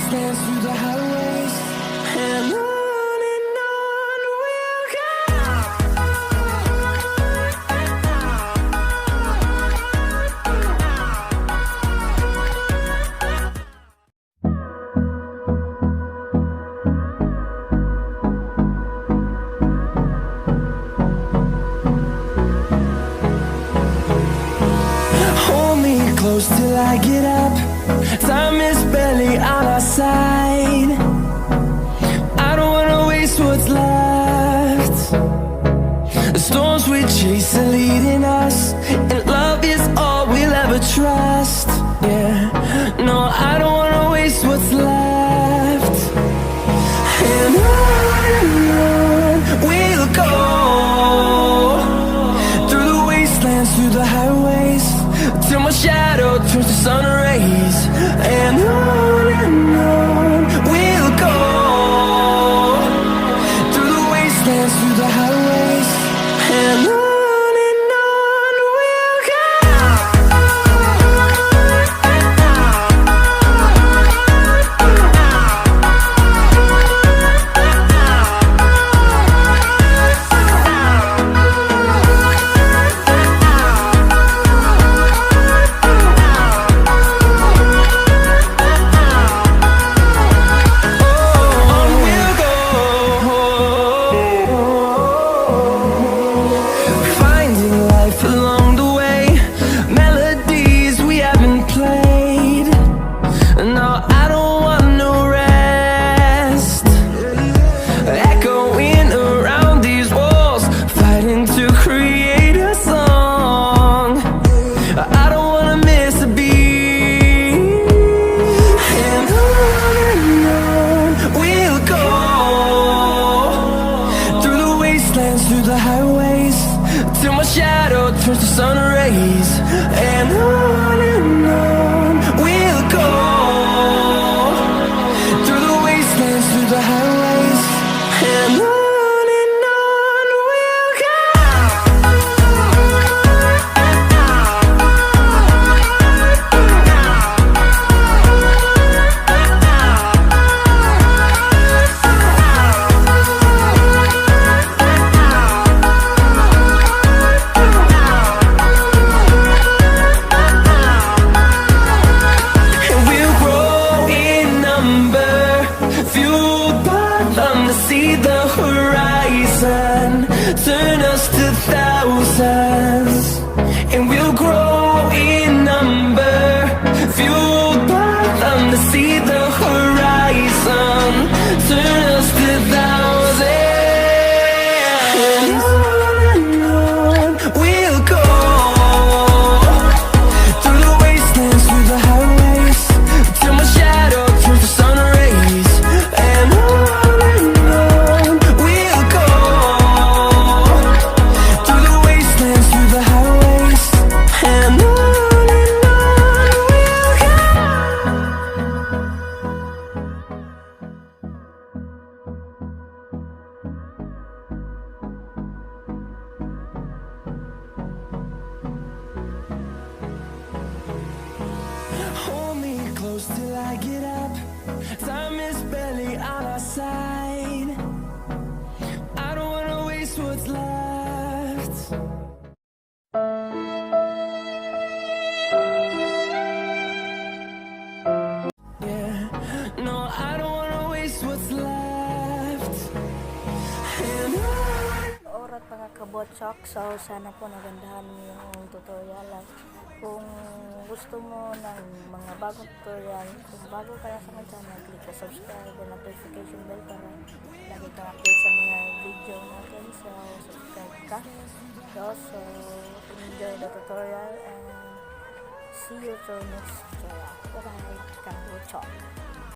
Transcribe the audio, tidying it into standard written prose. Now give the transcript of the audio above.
wastelands, through the highways, and on we'll go. Hold me close till I get up. Time is barely on our side. I don't wanna waste what's left. The storms we chase are leading us, and love is all we'll ever trust. Yeah, no, I don't wanna waste what's left. And on we'll go, through the wastelands, through the highways, till my shadow turns to sun rays. And on we'll go, through the wastelands, through the highways, and on we'll go. Through the highways, till my shadow turns to sun rays. And on we'll go, through the wastelands, through the highways, and on we'll go. See the horizon turn us to thousands, and we'll grow in number, fueled by them to see the horizon turn us to thousands. And on we'll go, through the wastelands, through the highways, till my shadow turns to sun rays. And hold me close till I get up. Time is barely on our side. I don't wanna waste what's left. Yeah, no, I don't wanna waste what's left. And Alright mga kabotsak, so sana po nagandahan niyo yung tutorial. Kung gusto mo ng mga bagong tutorial, kung bago ka na sa mga channel, click the subscribe and notification bell para lagi kang update sa mga video natin. So subscribe ka. Also enjoy the tutorial and see you to next tutorial. Bye bye, kabotsak.